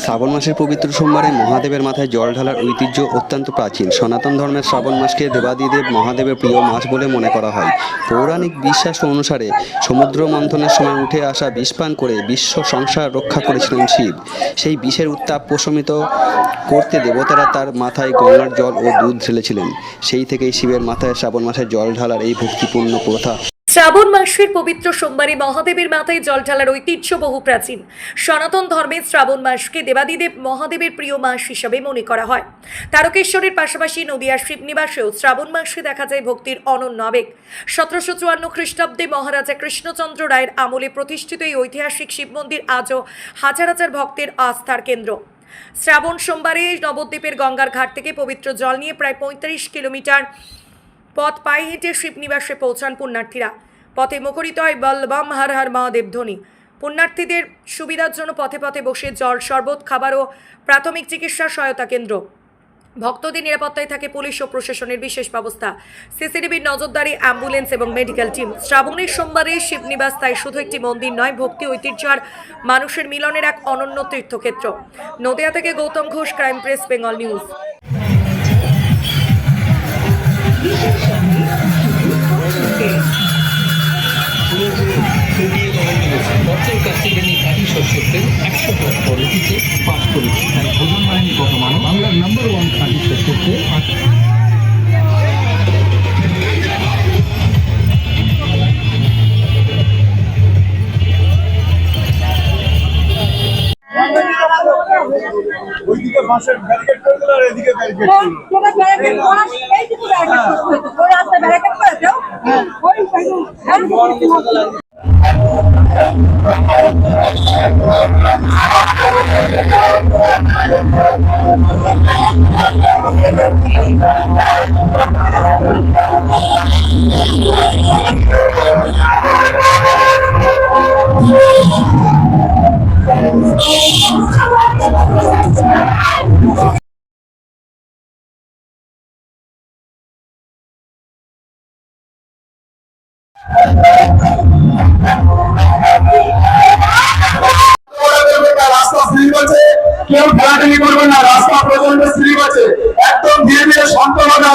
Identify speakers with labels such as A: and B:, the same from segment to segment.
A: শ্রাবণ মাসের পবিত্র সোমবারে মহাদেবের মাথায় জল ঢালার ঐতিহ্য অত্যন্ত প্রাচীন। সনাতন ধর্মের শ্রাবণ মাসকে দেবাদিদেব মহাদেবের প্রিয় মাস বলে মনে করা হয়। পৌরাণিক বিশ্বাস অনুসারে সমুদ্র মন্থনের সময় উঠে আসা বিষ পান করে বিশ্ব সংসার রক্ষা করেছিলেন শিব। সেই বিষের উত্তাপ প্রশমিত করতে দেবতারা তার মাথায় গঙ্গার জল ও দুধ ঢেলেছিলেন। সেই থেকেই শিবের মাথায় শ্রাবণ মাসে জল ঢালার এই ভক্তিপূর্ণ প্রথা।
B: শ্রাবণ মাসের পবিত্র সোমবারে মহাদেবের মাথায় জল ঢালার ঐতিহ্য বহু প্রাচীন। সনাতন ধর্মে শ্রাবণ মাসকে দেবাদিদেব মহাদেবের প্রিয় মাস হিসাবে মনে করা হয়। তারকেশ্বরের পাশাপাশি নদিয়ার শিবনিবাসেও শ্রাবণ মাসে দেখা যায় ভক্তির অনন্য আবেগ। 1754 খ্রিস্টাব্দে মহারাজা কৃষ্ণচন্দ্র রায়ের আমলে প্রতিষ্ঠিত এই ঐতিহাসিক শিব মন্দির আজও হাজার হাজার ভক্তের আস্থার কেন্দ্র। শ্রাবণ সোমবারে নবদ্বীপের গঙ্গার ঘাট থেকে পবিত্র জল নিয়ে প্রায় 35 কিলোমিটার পথ পায়ে হেঁটে শিবনিবাসে পৌঁছান পুণ্যার্থীরা। পথে মুখরিত হয় বলবম হর হর মহাদেব ধ্বনি। পুণ্যার্থীদের সুবিধার জন্য পথে পথে বসে জল, শরবত, খাবার ও প্রাথমিক চিকিৎসার সহায়তা কেন্দ্র। ভক্তদের নিরাপত্তায় থাকে পুলিশ ও প্রশাসনের বিশেষ ব্যবস্থা, সিসিটিভির নজরদারি, অ্যাম্বুলেন্স এবং মেডিকেল টিম। শ্রাবণের সোমবারে শিবনিবাস তাই শুধু একটি মন্দির নয়, ভক্তি, ঐতিহ্য আর মানুষের মিলনের এক অনন্য তীর্থক্ষেত্র। নদিয়া থেকে Gautam Ghosh, crime press, Bengal news.
C: বছর কাছে খাঁটি শস্যের তেল 100 পদ্ধতিতে পাঠ করেছি, তাই ভোজন বাহিনী কত মানো বাংলার নাম্বার 1 খাঁটি শস্যের তেল।
D: ওইদিকে বাঁশের ব্যারিকেড করে দিল আর এদিকে ব্যারিকেড করলো।
E: তোমরা ব্যারিকেড করা এইটুকু ব্যারিকেড করতে হতো। ওই রাস্তা ব্যারিকেড করে দাও। ওই
D: রাস্তা স্লিপ আছে, কেউ ঠেলাঠেলি করবে না, রাস্তা প্রচন্ড স্লিপ আছে, একদম ধীরে ধীরে শান্তভাবে।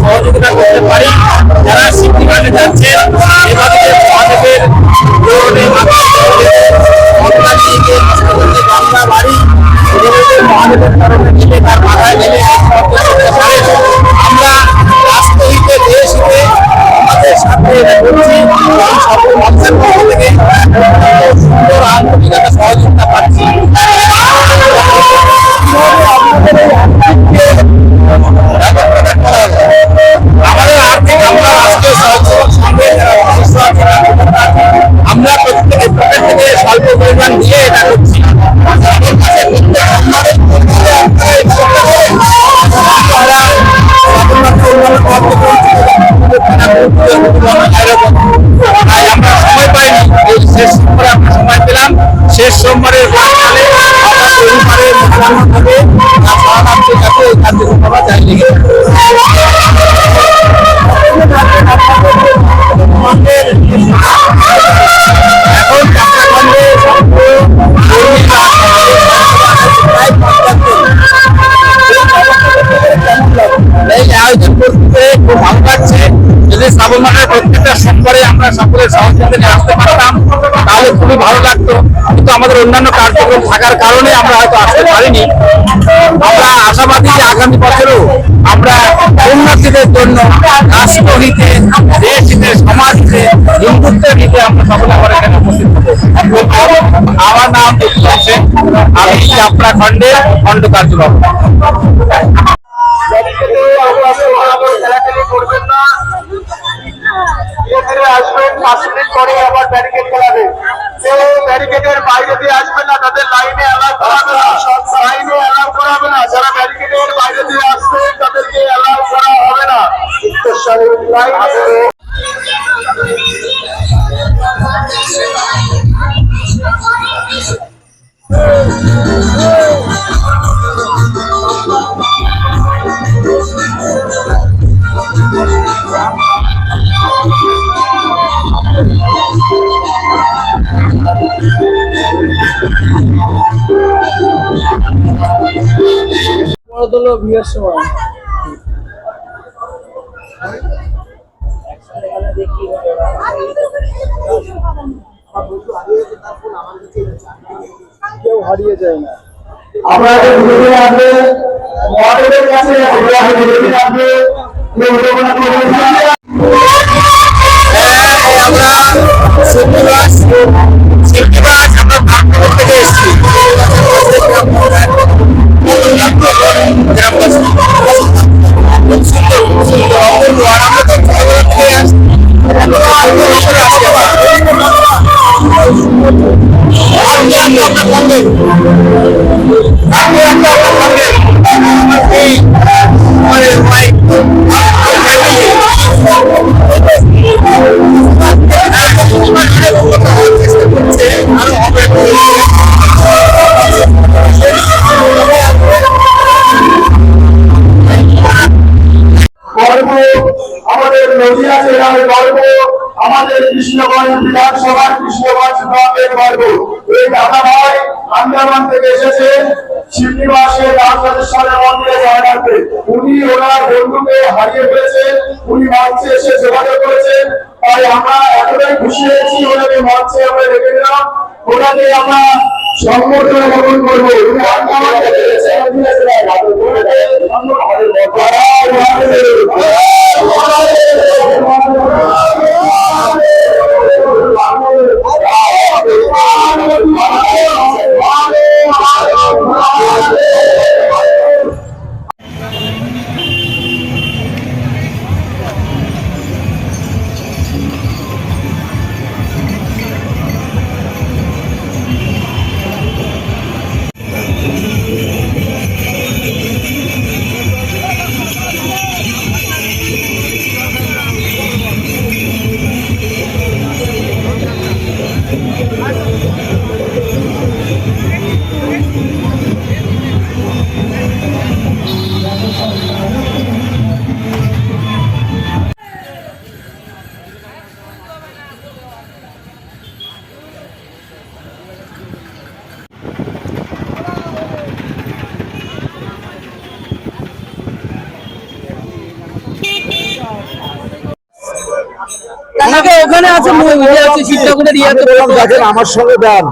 C: সহযোগিতা করতে পারি যারা শিবনিবাসে যাচ্ছেন। আমরা রাষ্ট্র হিতে, দেশ হিতে আমাদের সাথে করছি, সকল মানুষের পক্ষ থেকে সুন্দর আন্তরিকতা সহযোগিতা পাচ্ছি। আমাদের আর্থিক, আমরা রাষ্ট্রীয় সহযোগের সঙ্গে আমরা প্রত্যেকের পকেট থেকে স্বল্প পরিমাণ দিয়ে এটা করছি। তাই আমরা সময় পাইনি, এই শেষ সোমবারে আমরা সময় পেলাম। শেষ সোমবারের প্রাককালে আমরা পরিবারের মুখ্যমন্ত্রী শরণার্থীর কাছে এই কার্যক্রম জারি লেগে এখন যাত্রাখণ্ডে এই আয়োজন করতে খুব ভালো লাগছে। যদি শ্রাবণ মাসের প্রত্যেকটা সোমবারে আমরা সকলের সহযোগিতা নিয়ে আসতে পারতাম তাহলে খুবই ভালো লাগতো। থাকতো, কিন্তু আমাদের অন্যান্য কার্যক্রম থাকার কারণে আমরা হয়তো আসতে পারিনি। আমরা আশাবাদী যে আগামী বছরও আমরা উন্নতিদের জন্য রাষ্ট্রহিতে, দেশ হিতে, সমাজ হিতে, হিন্দুত্বের হিতে আমরা সকলে আবার এখানে উপস্থিত হবো। আমার নাম উত্তম সেন, আমি চাপড়া খণ্ডের খণ্ড কার্যকর।
D: আসবেন 5 মিনিট পরে আবার ব্যারিকেড খেলাবে। কেউ ব্যারিকেডের বাইরে দিয়ে আসবেন না, তাদের লাইনে অ্যালাউ করাবে না, লাইনে অ্যালাউ করাবে না। যারা ব্যারিকেডের বাইরে দিয়ে আসবেন তাদেরকে অ্যালাউ করা হবে না।
C: কেউ হারিয়ে যায় না।
D: আমরা ঘুরে আসবে মহাদেবের কাছে, ঘুরে আসবে কেউ উদ্যোগনা করবে না।
C: আমরা সিদ্ধিবাস আমরা ভাগ্যপুর থেকে এসেছি।
D: আমাদের নদিয়া জেলার গর্ব, আমাদের কৃষ্ণগঞ্জ বিধানসভার কৃষ্ণগঞ্জ ব্লকের গর্ব। এই দাদা ভাই আন্দামান থেকে এসেছেন শ্রীনিবাসের রাজরাজেশ্বরের মন্দিরে জয়নাথে। উনি ওনার বন্ধুকে হারিয়ে ফেলেছেন, উনি মঞ্চে এসে যোগাযোগ করেছেন। তাই আমরা এতটাই খুশি হয়েছি, ওনাকে মঞ্চে আমরা রেখে দিলাম। ওনাকে আমরা সংবর্ধনা গ্রহণ করবো। আন্দামান থেকে এসেছেন।
C: ওখানে আছে
F: দেখেন আমার সঙ্গে দেন,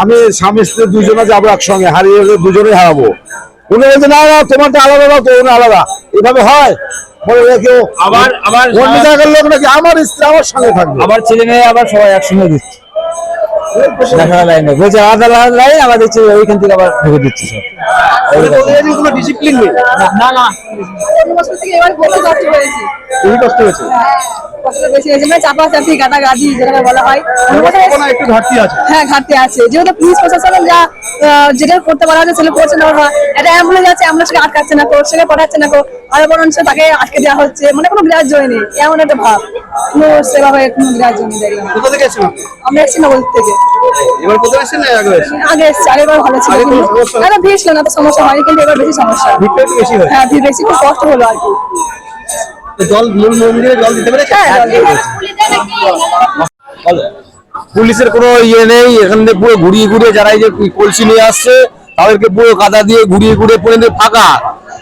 F: আমি স্বামী স্ত্রী দুজনে যাবো একসঙ্গে, হারিয়ে গেলে দুজনেই হারাবো। উনি বলছে না না তোমারটা আলাদা দাও, তো উনি আলাদা, এভাবে হয়? বলে কেউ
C: আবার
F: অন্য জায়গার লোক নাকি আমার স্ত্রী আমার সঙ্গে থাকবে,
C: আবার ছেলে মেয়ে আবার সবাই একসঙ্গে দিচ্ছে দেখা লাইনে বলছে আলাদা আলাদা লাইন, আবার দিচ্ছে ওইখান থেকে আবার ঢুকে দিচ্ছে সব।
F: কোনো ডিসিপ্লিন নেই।
C: না না
E: বছর থেকে এবার বলতে কষ্ট হয়েছে,
F: খুবই কষ্ট হয়েছে,
E: কষ্টটা বেশি হয়েছে। মানে চাপাচাপি গাদাগাদি যেটা বলা হয়,
F: একটু ঘাটতি আছে।
E: হ্যাঁ ঘাটতি আছে। যেহেতু পুলিশ প্রশাসন যেটা করতে বলা হচ্ছে সেটা করছে না, ওরা একটা অ্যাম্বুলেন্স আছে, অ্যাম্বুলেন্সকে আটকাচ্ছে না, সেটা পড়াচ্ছে না, আর বরঞ্চ তাকে আটকে দেওয়া হচ্ছে, মানে কোনো গ্রাহ্যই নেই, এমন একটা ভাব, কোনো সেভাবে কোনো গ্রাহ্য নেই। দেখলাম
F: কোথা থেকে এসেছেন?
E: আমরা এসেছি নবদ্বীপ থেকে।
F: এবার কোথায় এসেছেন না আগে এসেছেন?
E: আগে এসেছি, আগেবার ভালো ছিল, আগে ভিড় ছিল না, তো সমস্যা হয়নি, কিন্তু এবার বেশি সমস্যা।
F: ভিড়টা একটু বেশি হয়।
E: হ্যাঁ ভিড় বেশি, খুব কষ্ট হলো আর কি।
F: জল মূল মন্দিরে জল দিতে পেরেছে?
E: হ্যাঁ
C: পুলিশের কোনো ইয়ে নেই এখান থেকে, পুরো ঘুরিয়ে ঘুরিয়ে যারা এই যে কলসি নিয়ে আসছে তাদেরকে পুরো কাদা দিয়ে ঘুরিয়ে ঘুরিয়ে পুরো ফাঁকা,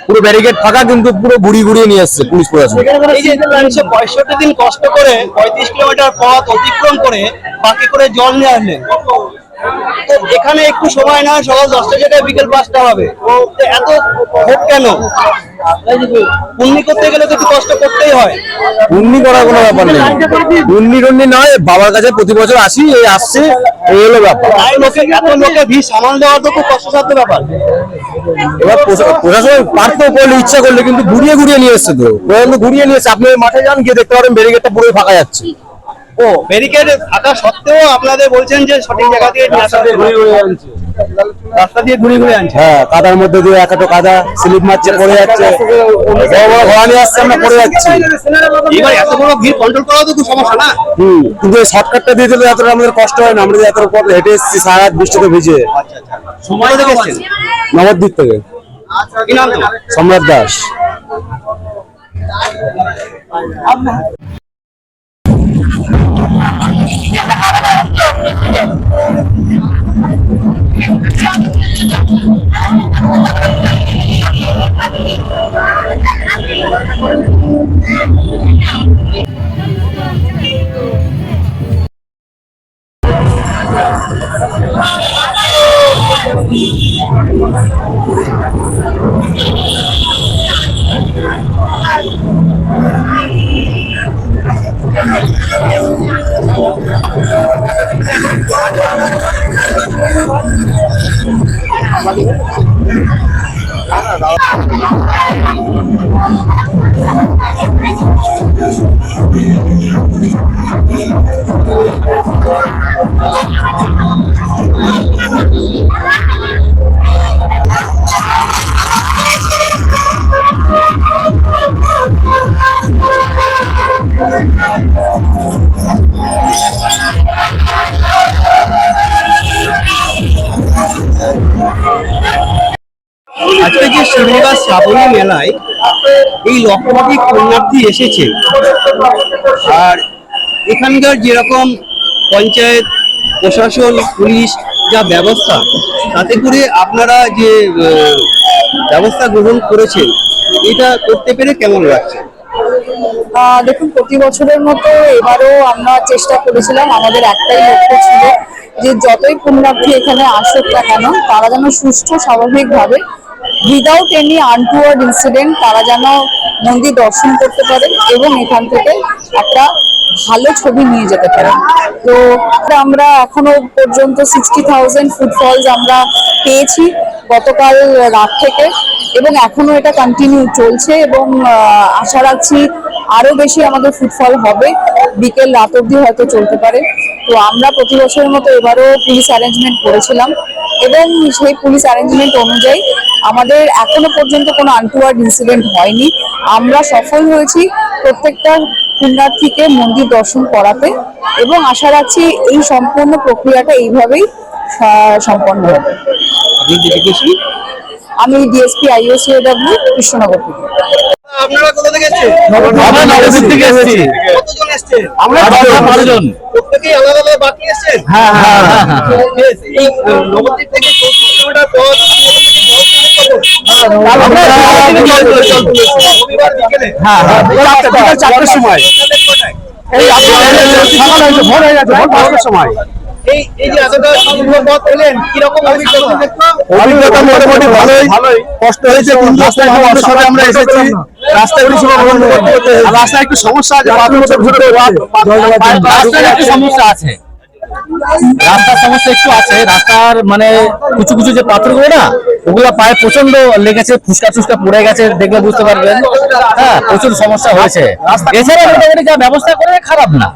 C: পুরো ব্যারিকেড ফাঁকা, কিন্তু পুরো ঘুরিয়ে নিয়ে আসছে পুলিশ প্রশাসন।
G: এই যে 365 দিন কষ্ট করে 35 কিলোমিটার পথ অতিক্রম করে বাকি করে জল নিয়ে আসলেন, তো এখানে একটু সময় না, সকাল 10টা জায়গায় বিকেল 5টা হবে, তো এত ভোট কেন? পুণ্যি করতে গেলে তো একটু কষ্ট করতেই হয়।
F: উন্নি করার কোনো ব্যাপার নেই, উন্নি টন্নি নয়, বাবার কাছে প্রতি বছর আসি, এই আসছে, এই হলো ব্যাপার।
G: এত লোকে ভিড় সামাল দেওয়া তো খুব কষ্টসাধ্য ব্যাপার।
F: এবার প্রশাসন পারতো করলে, ইচ্ছা করলে, কিন্তু ঘুরিয়ে ঘুরিয়ে নিয়ে এসছে, তো ঘুরিয়ে নিয়ে এসছে। আপনি ওই মাঠে যান, গিয়ে দেখতে পারেন ব্যারিকেডটা পুরো ফাঁকা যাচ্ছে।
G: ও ব্যারিকেড থাকা সত্ত্বেও আপনাদের বলছেন যে সঠিক জায়গা দিয়ে রাস্তা দিয়ে ঘুরে ঘুরে আনছে।
F: হ্যাঁ, কাদার মধ্যে দিয়ে একাটো কাদা স্লিপ মারছে, পড়ে যাচ্ছে, বড় বড় ঘোড়া নিয়ে আসছে, আমরা পড়ে যাচ্ছি।
G: এবার এত বড় ভিড় কন্ট্রোল করাও তো খুব সমস্যা না?
F: কিন্তু এই শর্টকাটটা দিয়ে দিলে এতটা আমাদের কষ্ট হয় না। আমরা যে এত পথ হেঁটে এসেছি সারা রাত বৃষ্টিতে ভিজে।
G: সময় থেকে এসছেন?
F: নবদ্বীপ থেকে।
G: কি নাম তোমার?
F: সম্রাট দাস।
G: আজকে যে শিবনিবাস শ্রাবণী মেলায় এই লক্ষাধিক পুণ্যার্থী এসেছে, আর এখানকার যেরকম পঞ্চায়েত প্রশাসন পুলিশ যা ব্যবস্থা, তাতে করে আপনারা যে ব্যবস্থা গ্রহণ করেছেন, এটা করতে পেরে কেমন লাগছে?
E: দেখুন, প্রতি বছরের মতো এবারও আমরা চেষ্টা করেছিলাম। আমাদের একটাই লক্ষ্য ছিল যে যতই পুণ্যার্থী এখানে আসুক না কেন, তারা যেন সুষ্ঠু স্বাভাবিকভাবে উইদাউট এনি আনটুয়ার্ড ইনসিডেন্ট তারা যেন মন্দির দর্শন করতে পারে এবং এখান থেকে একটা ভালো ছবি নিয়ে যেতে পারে। তো আমরা এখনো পর্যন্ত 60,000 ফুটফলস আমরা পেয়েছি গতকাল রাত থেকে, এবং এখনো এটা কন্টিনিউ চলছে, এবং আশা রাখছি আরো বেশি আমাদের ফুটফল হবে, বিকেল রাত অবধি হয়তো চলতে পারে। তো আমরা প্রতি বছরের মতো এবারও পুলিশ অ্যারেঞ্জমেন্ট করেছিলাম, এবং সেই পুলিশ অ্যারেঞ্জমেন্ট অনুযায়ী আমাদের এখনো পর্যন্ত কোনো আনটুয়ার্ড ইনসিডেন্ট হয়নি। আমরা সফল হয়েছি প্রত্যেকটা পুণ্যার্থীকে মন্দির দর্শন করাতে, এবং আশা রাখছি এই সম্পূর্ণ প্রক্রিয়াটা এইভাবেই সম্পন্ন হবে। আমি ডিএসপি IOCAW কৃষ্ণনগর থেকে।
G: আপনারা কোথা থেকে এসেছেন?
F: আমরা নবদ্বীপ থেকে এসেছি।
G: কতজন এসেছেন?
F: আমরা 12 জন।
G: প্রত্যেকেই আলাদা আলাদা বাকি এসেছেন?
F: হ্যাঁ হ্যাঁ হ্যাঁ।
G: বেশ, এই নবদ্বীপ থেকে 34 কিলোমিটার পথ, রবিবার বিকেলে?
F: হ্যাঁ হ্যাঁ, বিকাল 4টার সময়। এই সকাল হয়েছে, ভোর হয়ে গেছে, ভোর 5টার সময়।
G: এই যে এতটা সুদীর্ঘ পথ এলেন, কিরকম অভিজ্ঞতা দেখলাম?
F: অভিজ্ঞতা মোটামুটি ভালোই। কষ্ট হয়েছে, কিন্তু রাস্তায় খুব অসুবিধা, আমরা এসেছি রাস্তায় উনি সময় বন্ধ করতে করতে, আর রাস্তায় একটু সমস্যা আছে, রাস্তায় একটু সমস্যা আছে, রাস্তার সমস্যা একটু আছে। রাস্তার মানে কিছু কিছু যে পাথরগুলো না, ওগুলো পায়ে প্রচন্ড লেগেছে, ফুসকা ফুসকা পড়ে গেছে, দেখলে বুঝতে পারবেন। হ্যাঁ, প্রচুর সমস্যা হয়েছে। এছাড়া মোটামুটি যা ব্যবস্থা করে খারাপ না।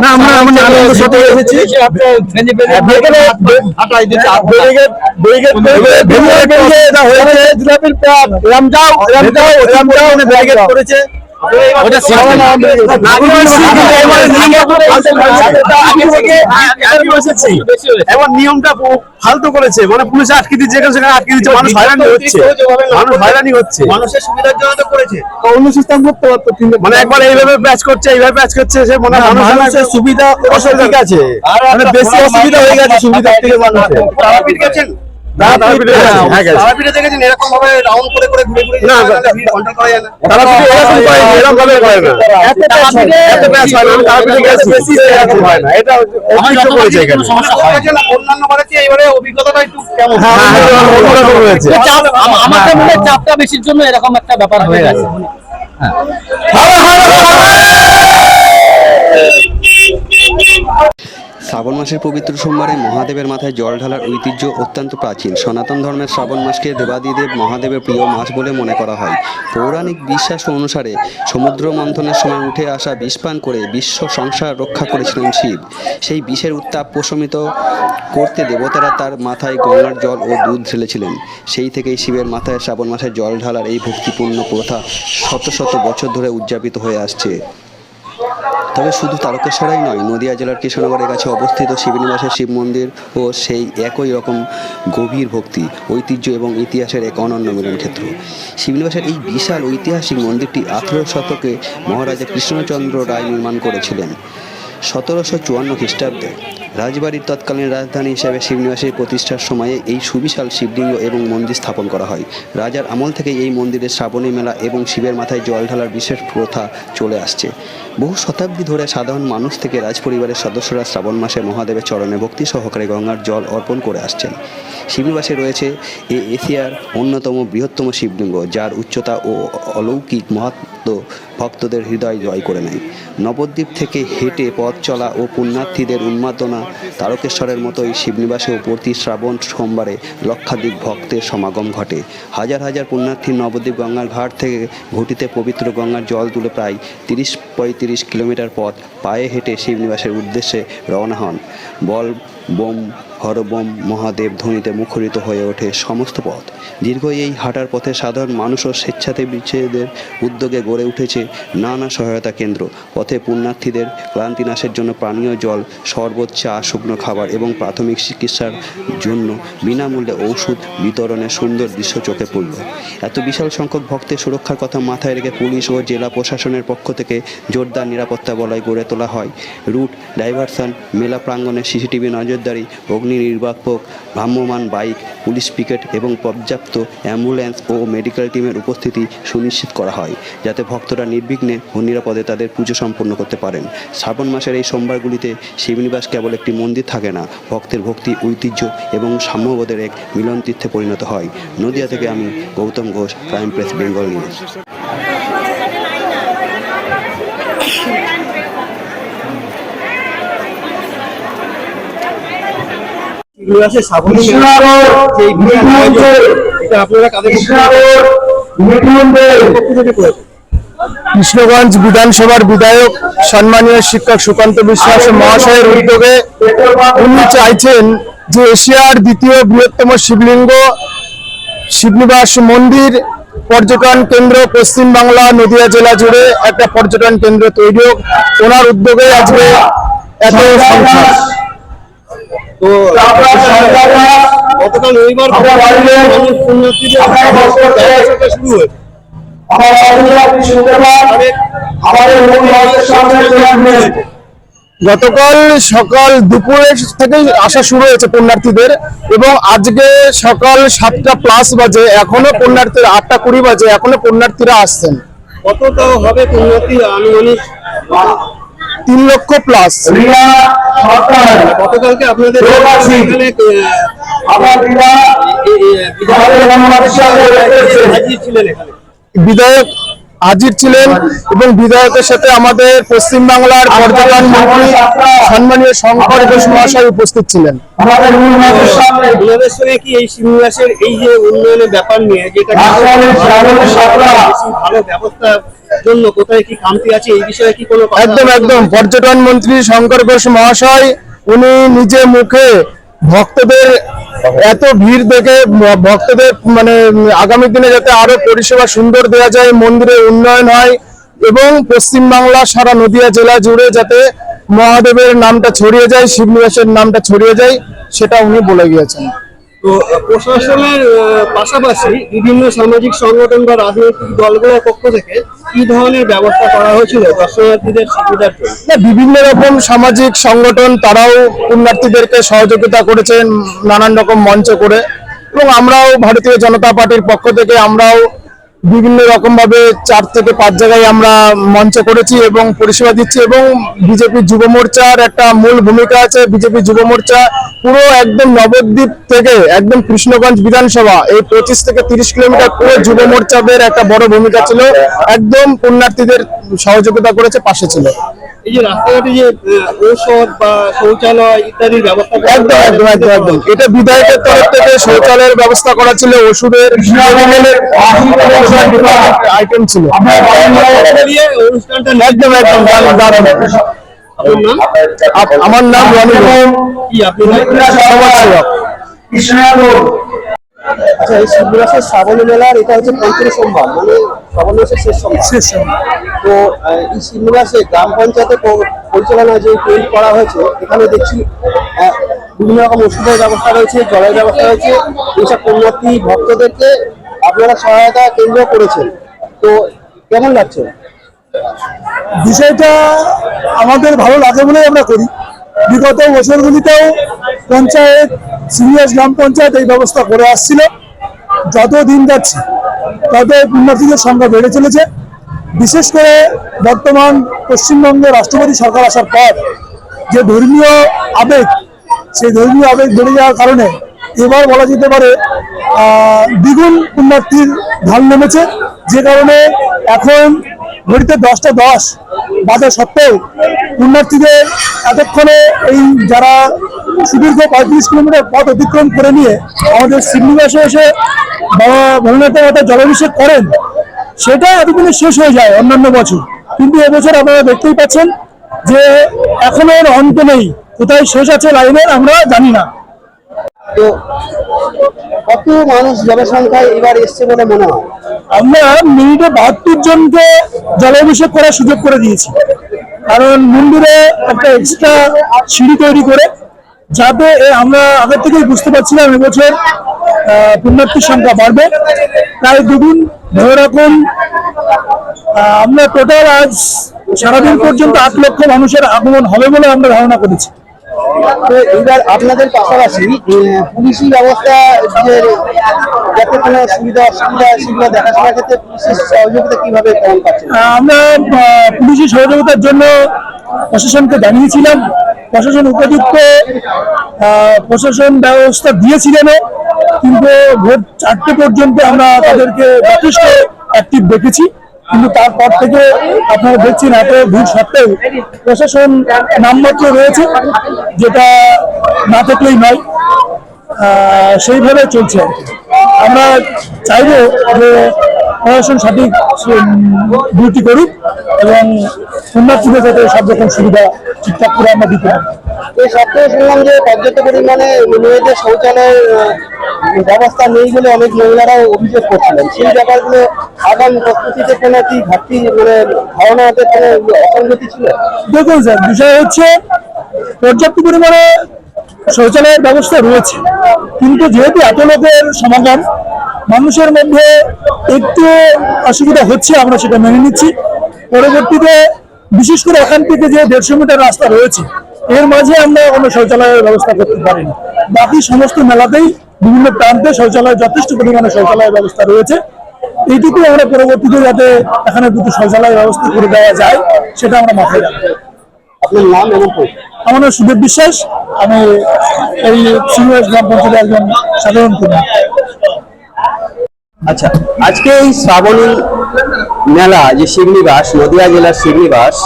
F: না, আমরা আনন্দের সাথে এসেছি। করেছে এবার নিয়মটা ফালতু করেছে, মানে পুলিশ আটকে দিচ্ছে, সেখানে আটকে দিচ্ছে, মানুষ হয়রানি হচ্ছে,
G: মানুষের সুবিধার জন্য তো করেছে।
F: অন্য সিস্টেম করতে পারতো, মানে একবার এইভাবে প্যাচ করছে, এইভাবে প্যাচ করছে, সে মনে হয় মানুষের সুবিধা অসুবিধা আছে, মানে বেশি অসুবিধা হয়ে গেছে সুবিধার থেকে মানুষের।
G: তারাপীঠ গেছেন?
F: তারাপীঠে গেছি, হ্যাঁ গেছি।
G: তারাপীঠে দেখেছেন এরকম ভাবে রাউন্ড করে করে ঘুরে ঘুরে
F: না,
G: কন্ট্রোল করা যায় না।
F: তারাপীঠে এরকম করে না, এরকম ভাবে করে না। এত ব্যাস হয় না, আমি তারাপীঠে গেছি, এরকম হয় না। এটা অভিজ্ঞতা করেছে এখানে।
G: অন্যান্য বারে চেয়ে এবারে অভিজ্ঞতাটা একটু কেমন?
F: হ্যাঁ, অন্যরকম হয়েছে।
C: আমাদের মনে হয় চাপটা বেশির জন্য এরকম একটা ব্যাপার হয়ে গেছে।
A: শ্রাবণ মাসের পবিত্র সোমবারে মহাদেবের মাথায় জল ঢালার ঐতিহ্য অত্যন্ত প্রাচীন। সনাতন ধর্মের শ্রাবণ মাসকে দেবাদিদেব মহাদেবের প্রিয় মাস বলে মনে করা হয়। পৌরাণিক বিশ্বাস অনুসারে সমুদ্র মন্থনের সময় উঠে আসা বিষ পান করে বিশ্ব সংসার রক্ষা করেছিলেন শিব। সেই বিষের উত্তাপ প্রশমিত করতে দেবতারা তার মাথায় গঙ্গার জল ও দুধ ঢেলেছিলেন। সেই থেকেই শিবের মাথায় শ্রাবণ মাসে জল ঢালার এই ভক্তিপূর্ণ প্রথা শত শত বছর ধরে উদযাপিত হয়ে আসছে। তবে শুধু তারকেশ্বরেই নয়, নদিয়া জেলার কৃষ্ণনগরের কাছে অবস্থিত শিবনিবাসের শিব মন্দির ও সেই একই রকম গভীর ভক্তি, ঐতিহ্য এবং ইতিহাসের এক অনন্য মিলনক্ষেত্র। শিবনিবাসের এই বিশাল ঐতিহাসিক মন্দিরটি 18 শতকে মহারাজা কৃষ্ণচন্দ্র রায় নির্মাণ করেছিলেন। 1754 খ্রিস্টাব্দে রাজবাড়ির তৎকালীন রাজধানী হিসাবে শিবনিবাসের প্রতিষ্ঠার সময়ে এই সুবিশাল শিবলিঙ্গ এবং মন্দির স্থাপন করা হয়। রাজার আমল থেকে এই মন্দিরে শ্রাবণী মেলা এবং শিবের মাথায় জল ঢালার বিশেষ প্রথা চলে আসছে। বহু শতাব্দী ধরে সাধারণ মানুষ থেকে রাজপরিবারের সদস্যরা শ্রাবণ মাসে মহাদেবের চরণে ভক্তি সহকারে গঙ্গার জল অর্পণ করে আসছেন। শিবনিবাসে রয়েছে এশিয়ার অন্যতম বৃহত্তম শিবলিঙ্গ, যার উচ্চতা ও অলৌকিক মাহাত্ম্য ভক্তদের হৃদয় জয় করে নেয়। নবদ্বীপ থেকে হেঁটে পথ চলা ও পুণ্যার্থীদের উন্মাদনা তারকেশ্বরের মতোই শিবনিবাসেও প্রতি শ্রাবণ সোমবারে লক্ষাধিক ভক্তের সমাগম ঘটে। হাজার হাজার পুণ্যার্থী নবদ্বীপ গঙ্গার ঘাট থেকে ঘটিতে পবিত্র গঙ্গার জল তুলে প্রায় 30-35 কিলোমিটার পথ পায়ে হেঁটে শিবনিবাসের উদ্দেশ্যে রওনা হন। বল বোম হরবোম মহাদেব ধ্বনিতে মুখরিত হয়ে ওঠে সমস্ত পথ। দীর্ঘ এই হাঁটার পথে সাধারণ মানুষ ও স্বেচ্ছাসেবীদের উদ্যোগে গড়ে উঠেছে নানা সহায়তা কেন্দ্র। পথে পুণ্যার্থীদের ক্লান্তি নাশের জন্য পানীয় জল, শরবত, চা, শুকনো খাবার এবং প্রাথমিক চিকিৎসার জন্য বিনামূল্যে ওষুধ বিতরণের সুন্দর দৃশ্য চোখে পড়ল। এত বিশাল সংখ্যক ভক্তের সুরক্ষার কথা মাথায় রেখে পুলিশ ও জেলা প্রশাসনের পক্ষ থেকে জোরদার নিরাপত্তা বলয় গড়ে তোলা হয়। রুট ডাইভারশন, মেলা প্রাঙ্গণে সিসিটিভি নজরদারি, অগ্নি নির্বাপক, ভ্রাম্যমাণ বাইক, পুলিশ পিকেট এবং পর্যাপ্ত অ্যাম্বুলেন্স ও মেডিকেল টিমের উপস্থিতি সুনিশ্চিত করা হয়, যাতে ভক্তরা নির্বিঘ্নে ও নিরাপদে তাদের পুজো সম্পন্ন করতে পারেন। শ্রাবণ মাসের এই সোমবারগুলিতে শিবনিবাস কেবল একটি মন্দির থাকে না, ভক্তের ভক্তি, ঐতিহ্য এবং সাম্যবোধের এক মিলন তীর্থে পরিণত হয়। নদিয়া থেকে আমি Gautam Ghosh, prime press, Bengal news.
F: Krishnaganj বিধানসভার বিধায়ক সম্মানীয় শিক্ষক সুকান্ত বিশ্বাস মহাশয়ের উদ্যোগে উনি চাইছেন যে এশিয়ার দ্বিতীয় বৃহত্তম শিবলিঙ্গ শিবনিবাস মন্দির পর্যটন কেন্দ্র পশ্চিমবাংলা নদিয়া জেলা জুড়ে একটা পর্যটন কেন্দ্র তৈরি হোক। ওনার উদ্যোগে আজকে এত সংখ্যা। তো গতকাল রবিবার শুরু হয়েছে। গতকাল সকাল দুপুরের থেকেই আসা শুরু হয়েছে পুণ্যার্থীদের এবং আজকে সকাল 7টা+ বাজে এখনো পুণ্যার্থীরা 8টা 20 বাজে এখনো পুণ্যার্থীরা আসছেন।
G: কতটা হবে পুণ্যার্থী আনুমানিক?
F: 3 লক্ষ+।
G: গতকালকে আপনাদের
F: বিধায়ক হাজির ছিলেন এবং বিধায়কের সাথে আমাদের পশ্চিমবাংলার পর্যটন মন্ত্রী সম্মানীয় শঙ্কর ঘোষ মহাশয় উপস্থিত ছিলেন।
G: আমাদের সঙ্গে কি এই শিবনিবাসের এই যে উন্নয়নের ব্যাপার নিয়ে যেটা ভালো ব্যবস্থা জন্য কোথায় কি খামতি আছে এই বিষয়ে কি কোনো
F: একদম পর্যটন মন্ত্রী শঙ্কর ঘোষ মহাশয় উনি নিজে মুখে ভক্তদের এত ভিড় দেখে ভক্তদের মানে আগামী দিনে যাতে আরো পরিষেবা সুন্দর দেওয়া যায়, মন্দিরের উন্নয়ন হয় এবং পশ্চিমবাংলা সারা নদিয়া জেলা জুড়ে যাতে মহাদেবের নামটা ছড়িয়ে যায়, শিবনিবাসের নামটা ছড়িয়ে যায়, সেটা উনি বলে গিয়েছেন।
G: তো প্রশাসনের পাশাপাশি বিভিন্ন সামাজিক সংগঠন বা রাজনৈতিক দলগুলোর পক্ষ থেকে কি ধরনের ব্যবস্থা করা হয়েছিল দর্শনার্থীদের সুবিধার জন্য?
F: বিভিন্ন রকম সামাজিক সংগঠন তারাও পুণ্যার্থীদেরকে সহযোগিতা করেছেন নানান রকম মঞ্চ করে এবং আমরাও ভারতীয় জনতা পার্টির পক্ষ থেকে আমরাও বিভিন্ন রকম ভাবে 4 থেকে 5 জায়গায় আমরা মঞ্চ করেছি এবং পরিষেবা দিচ্ছি, এবং বিজেপি যুব মোর্চার একটা মূল ভূমিকা আছে। বিজেপি যুব মোর্চা পুরো একদম নবদ্বীপ থেকে একদম কৃষ্ণগঞ্জ বিধানসভা এই 25 থেকে 30 কিলোমিটার পুরো যুব মোর্চাদের একটা বড় ভূমিকা ছিল, একদম পুণ্যার্থীদের সহযোগিতা করেছে, পাশে ছিল।
G: এই যে রাস্তাঘাটে যে ঔষধ বা শৌচালয় ইত্যাদির ব্যবস্থা করা
F: একদম একদম একদম একদম এটা বিধায়কের তরফ থেকে শৌচালয়ের ব্যবস্থা করা ছিল, ওষুধের আইটেম ছিল,
G: নিয়ে অনুষ্ঠানটা
F: একদম একদম দারুণ। আমার নাম রনি
G: কি আপনি
F: সমাজসেবক।
G: আচ্ছা, এই শিবরাসের শ্রাবণী মেলার এটা হচ্ছে 35 সোমবার, মানে শ্রাবণ মাসের শেষ সোমবার। তো এই শিবরাসে গ্রাম পঞ্চায়েতে পরিচালনায় যে টেন্ট করা হয়েছে, এখানে দেখছি বিভিন্ন রকম ওষুধের ব্যবস্থা রয়েছে, জলের ব্যবস্থা রয়েছে। এইসব পুণ্যার্থী ভক্তদেরকে আপনারা সহায়তা কেন্দ্র করেছেন, তো কেমন লাগছে?
F: বিষয়টা আমাদের ভালো লাগে বলেই আমরা করি। বিগত বছরগুলিতেও পঞ্চায়েত, সিনিয়র গ্রাম পঞ্চায়েত এই ব্যবস্থা করে আসছিল। যত দিন যাচ্ছে তত পুণ্যার্থীদের সংখ্যা বেড়ে চলেছে। বিশেষ করে বর্তমান পশ্চিমবঙ্গে রাষ্ট্রপতি সরকার আসার পর যে ধর্মীয় আবেগ, সেই ধর্মীয় আবেগ বেড়ে যাওয়ার কারণে এবার বলা যেতে পারে দ্বিগুণ পুণ্যার্থীর ঢাল নেমেছে, যে কারণে এখন ঘড়িতে 10টা 10 বাজার সত্ত্বেও পুণ্যার্থীদের এতক্ষণে এই যারা সুদীর্ঘ 35 কিলোমিটার পথ অতিক্রম করে নিয়ে আমাদের শিবনিবাসে এসে বাবা ভোলেনাথের মাথায় জলাভিষেক করেন, সেটা এতদিনে শেষ হয়ে যায় অন্যান্য বছর। কিন্তু এবছর আপনারা দেখতেই পাচ্ছেন যে এখনো এর অন্ত নেই, কোথায় শেষ আছে লাইনের আমরা জানি না।
G: তো কত মানুষ জনসংখ্যায় এবার এসছে বলে মনে হয়?
F: আমরা মিনিটে 72 জনকে জলাভিষেক করার সুযোগ করে দিয়েছি, কারণ মন্দিরে একটা এক্সট্রা সিঁড়ি তৈরি করে, যাতে আমরা আগের থেকেই বুঝতে পারছিলাম এবছর পুণ্যার্থীর সংখ্যা বাড়বে, প্রায় দ্বিগুণ ধরে রাখুন। আমরা টোটাল আজ সারাদিন পর্যন্ত 8 লক্ষ মানুষের আগমন হবে বলে আমরা ধারণা করেছি।
G: তো এবার আপনাদের পাশাপাশি পুলিশি ব্যবস্থা যে যাতে কোনো সুবিধা অসুবিধা সেগুলো দেখাশোনার ক্ষেত্রে পুলিশের সহযোগিতা কিভাবে কেমন পাচ্ছেন?
F: আমরা পুলিশি সহযোগিতার জন্য প্রশাসনকে জানিয়েছিলাম, প্রশাসন উপযুক্ত প্রশাসন ব্যবস্থা দিয়েছিলেন, কিন্তু ভোর 4টে পর্যন্ত আমরা তাদেরকে যথেষ্ট অ্যাক্টিভ দেখেছি। কিন্তু তারপর থেকে আপনারা দেখছেন এত ভিড় সত্ত্বেও প্রশাসন নামমাত্র রয়েছে, যেটা না থাকলেই নয়, সেইভাবে চলছে। আমরা চাইব যে প্রশাসন সঠিক ডিউটি করুক এবং পুণ্যার্থীদের যাতে সব রকম সুবিধা ঠিকঠাক করে আমরা দিতে পারি।
G: এই সত্ত্বেও শুনলাম যে পর্যাপ্ত পরিমাণে মেয়েদের শৌচালয়ের ব্যবস্থা নেই বলে অনেক মহিলারাও অভিযোগ করছিলেন। সেই ব্যাপারগুলো আগামী প্রস্তুতিতে কোনো কি ঘাটতি, মানে ধারণাতে কোনো অসঙ্গতি ছিল?
F: দেখুন স্যার, বিষয় হচ্ছে পর্যাপ্ত পরিমাণে শৌচালয়ের ব্যবস্থা রয়েছে, কিন্তু যেহেতু এত লোকের সমাগম, মানুষের মধ্যে একটু অসুবিধা হচ্ছে, আমরা সেটা মেনে নিচ্ছি। পরবর্তীতে বিশেষ করে এখান থেকে যে 150 মিটার রাস্তা রয়েছে, এর মাঝে আমরা কোনো শৌচালয়ের ব্যবস্থা করতে পারিনি। বাকি সমস্ত মেলাতেই বিভিন্ন প্রান্তে শৌচালয়, যথেষ্ট পরিমাণে শৌচালয়ের ব্যবস্থা রয়েছে। এইটুকু আমরা পরবর্তীতে যাতে এখানে দুটো শৌচালয়ের ব্যবস্থা করে দেওয়া যায়, সেটা আমরা মাথায় রাখবো।
G: আপনার নাম এবং
F: আমার নাম সুদেব বিশ্বাস, আমি এই সিনিয়র গ্রাম পঞ্চায়েতের একজন সাধারণ কর্মী।
C: আচ্ছা, আজকে এই শ্রাবণী মেলা যে শিবনিবাস, নদিয়া জেলার শিবনিবাস,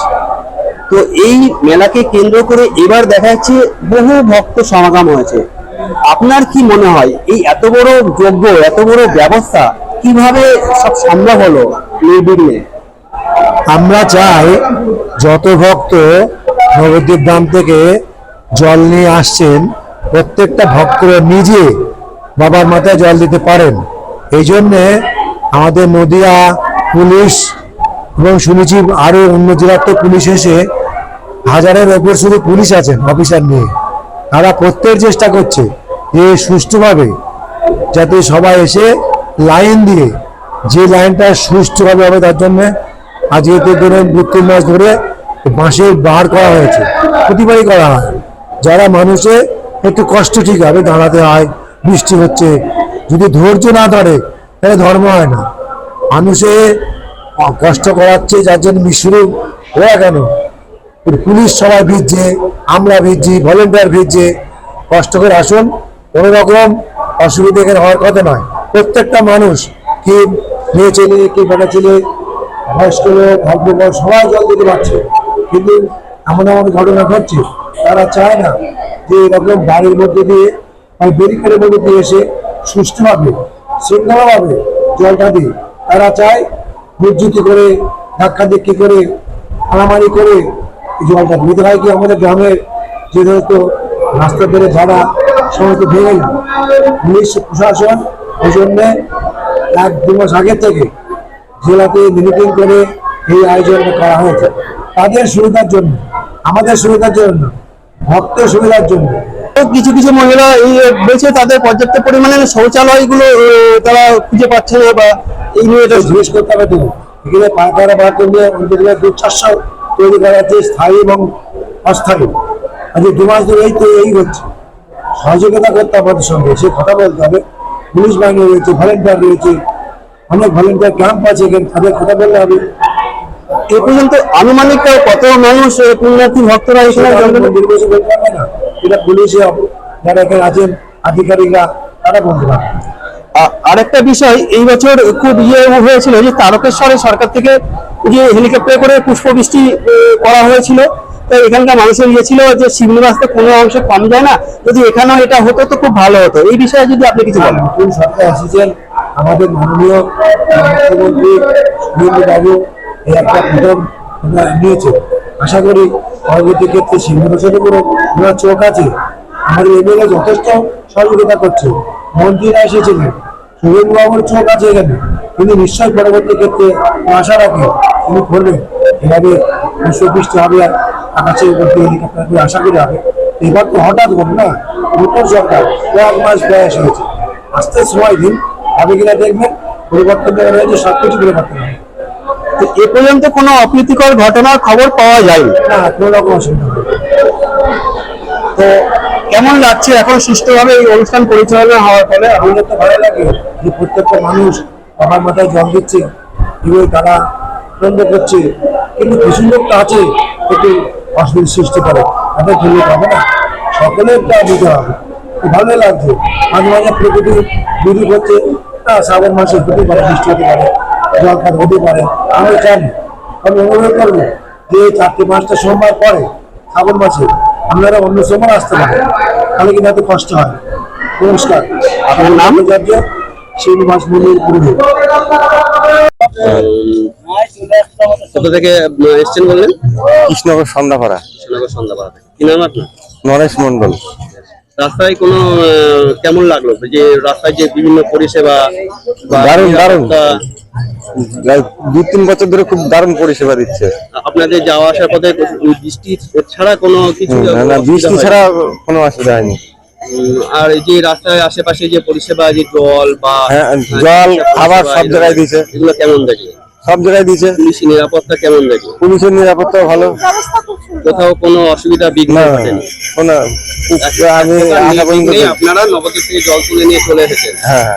C: তো এই মেলাকে কেন্দ্র করে এবার দেখা যাচ্ছে বহু ভক্ত সমাগম হয়েছে। আপনার কি মনে হয় এই এত বড় যজ্ঞ, এত বড় ব্যবস্থা কিভাবে সব সম্ভব হলো নির্বিঘ্নে?
H: আমরা চাই যত ভক্ত নবদ্বীপ গ্রাম থেকে জল নিয়ে আসছেন, প্রত্যেকটা ভক্ত নিজে বাবার মাথায় জল দিতে পারেন। এই জন্যে আমাদের নদিয়া পুলিশ এবং শুনেছি আরো অন্য জেলার তো পুলিশ এসে 1000-এর ওপর শুধু পুলিশ আছেন অফিসার নিয়ে, তারা প্রত্যেক চেষ্টা করছে যে সুষ্ঠুভাবে যাতে সবাই এসে লাইন দিয়ে, যে লাইনটা সুষ্ঠুভাবে হবে তার জন্য আজকে তো ধরুন 2-3 মাস ধরে বাঁশের বার করা হয়েছে, প্রতিবারই করা হয়। যারা মানুষে একটু কষ্ট ঠিক হবে, দাঁড়াতে হয়, বৃষ্টি হচ্ছে, যদি ধৈর্য না ধরে তাহলে ধর্ম হয় না। মানুষে কষ্ট করাচ্ছে, যার জন্য শুরু ওরা কেন, পুলিশ সবাই ভিজছে, আমরা ভিজছি, ভলেন্টিয়ার ভিজছে। কষ্ট করে আসুন, কোনো রকম অসুবিধা এখানে হওয়ার কথা নয়। প্রত্যেকটা মানুষ, কি মেয়ে ছেলে, কি বেটা ছেলে, বয়স্ক লোক, ভদ্রলোক, সবাই জল দিতে পারছে। কিন্তু এমন এমন ঘটনা ঘটছে, তারা চায় না যে এরকম বাড়ির মধ্যে দিয়ে ব্যারিকেডের মধ্যে দিয়ে এসে সুষ্ঠুভাবে শৃঙ্খলাভাবে জলটা দিই। তারা চায় মসজিদি করে, ধাক্কা ধাক্কি করে, মারামারি করে এই জলটা দিতে হয়। কি আমাদের গ্রামের যে হয়তো রাস্তা ধরে যারা সমস্ত ভেঙে না, পুলিশ প্রশাসন ওই জন্যে 1-2 মাস আগের থেকে জেলাতে মিটিং করে এই আয়োজনটা করা হয়েছে তাদের সুবিধার জন্য, আমাদের সুবিধার জন্য, ভক্তের সুবিধার জন্য।
F: কিছু কিছু মহিলা এই বলছে তাদের পর্যাপ্ত পরিমাণে শৌচালয়গুলো তারা খুঁজে পাচ্ছে না, বা এই নিয়ে এটা
H: জিজ্ঞেস করতে হবে। তো এখানে পায়খানা বাথরুম নিয়ে 2-400 তৈরি করা হচ্ছে, স্থায়ী এবং অস্থায়ী। আজ 2 মাস ধরে এই হচ্ছে। সহযোগিতা করতে আমাদের সঙ্গে, সে কথা বলতে হবে। পুলিশ বাহিনী রয়েছে, ভলেন্টিয়ার রয়েছে, অনেক ভলেন্টিয়ার ক্যাম্প আছে, এখানে তাদের কথা বললে হবে।
F: এ পর্যন্ত আনুমানিক কত মানুষ পুণ্যার্থী ভক্তরা এখানে
H: নির্বাচন করতে পারবে না, এটা পুলিশে যারা এখানে আছেন আধিকারিকরা তারা বলতে পারবে।
F: আরেকটা বিষয়, এই বছর খুব হয়েছিল যে তারকেশ্বরে সরকার থেকে যে হেলিকপ্টার করে পুষ্পবৃষ্টি করা হয়েছিল, তো এখানকার মানুষের ছিল যে শিবনিবাসে কোনো অংশে কম যায় না, যদি এখানেও এটা হতো তো খুব ভালো হতো। এই বিষয়ে যদি আপনি কিছু বলেন।
H: নতুন সরকার এসেছেন, আমাদের মাননীয় মুখ্যমন্ত্রী সুরেন্দ্র বাবু এই একটা প্রথম নিয়েছে। আশা করি পরবর্তী ক্ষেত্রে শিবনিবাসের উপর ওনার চোখ আছে। আমাদের এমএলএ যথেষ্ট সহযোগিতা করছে, মন্ত্রীরা এসেছিলেন, সুরেন্দ্র বাবুর চোখ আছে এখানে। তিনি নিশ্চয়ই পরবর্তী ক্ষেত্রে আশা রাখেন তিনি করবেন। এভাবে পুষ্পবৃষ্টি হবে, আকাশের উপর দিয়ে হেলিকপ্টার দিয়ে আশা করি হবে। এবার তো হঠাৎ করে না, নতুন সরকার 1 মাস বয়স হয়েছে, আস্তে সময় দিন, হবে কিনা দেখবেন। পরিবর্তন দেওয়া হয়েছে, সবকিছু পরিবর্তন হবে।
F: তো এ পর্যন্ত কোনো অপ্রীতিকর ঘটনার খবর পাওয়া যায়নি
H: না, কোনো রকম অসুবিধা হবে না।
F: তো কেমন লাগছে এখন সুষ্ঠুভাবে এই অনুষ্ঠান পরিচালনা হওয়ার ফলে?
H: আমাদের তো ভালো লাগে যে প্রত্যেকটা মানুষ বাবার মাথায় জল দিচ্ছে, এভাবে তারা আনন্দ করছে। কিন্তু কিছু লোক তো আছে একটু অসুবিধার সৃষ্টি করে, তাদের জন্য হবে না, সকলের তা দিতে হবে। তো ভালোই লাগছে। মাঝে মাঝে প্রকৃতি বিরূপ হচ্ছে, না শ্রাবণ মাসে হতে পারে, বৃষ্টি হতে পারে, জলখাত হতে পারে। আমি জানি, আমি অনুরোধ করবো যে 4-5টা সোমবার পরে শ্রাবণ মাসে আপনারা অন্য সময় আসতে পারেন, তাহলে কিন্তু এত কষ্ট হয়। নমস্কার, আপনার নাম? শ্রীনিবাস মন্দির পুরোহিত।
A: কোথা থেকে এসছেন বললেন?
C: কৃষ্ণনগর সন্ধ্যাপাড়া।
A: কৃষ্ণনগর সন্ধ্যাপাড়া থেকে। কি নাম আপনার?
C: নরেশ মন্ডল।
A: রাস্তায় কোনো কেমন লাগলো যে রাস্তায় যে বিভিন্ন পরিষেবা?
C: দারুণ দারুণ,
A: তা-
C: 2-3 বছর ধরে খুব দারুণ পরিষেবা দিচ্ছে।
A: আপনাদের যাওয়া আসার পথে বৃষ্টি ছাড়া কোনো কিছু
C: না না,
A: অসুবিধা
C: বৃষ্টি
A: হয়নি?
C: ছাড়া কোনো অসুবিধা হয়নি।
A: আর এই যে রাস্তায় আশেপাশে যে পরিষেবা, যে জল বা
C: হ্যাঁ, জল, খাবার সব জায়গায় দিয়েছে।
A: এগুলো কেমন দেখে?
C: সব জায়গায় দিয়েছে।
A: পুলিশি নিরাপত্তা কেমন দেখে?
C: পুলিশের নিরাপত্তা ভালো,
A: কোথাও কোনো অসুবিধা বিঘ্ন
C: না
A: ঘটেনি?
C: কোনো। আমি আশা পর্যন্ত
A: আপনারা নবদ্বীপ থেকে জল তুলে নিয়ে চলে এসেছেন।
C: হ্যাঁ।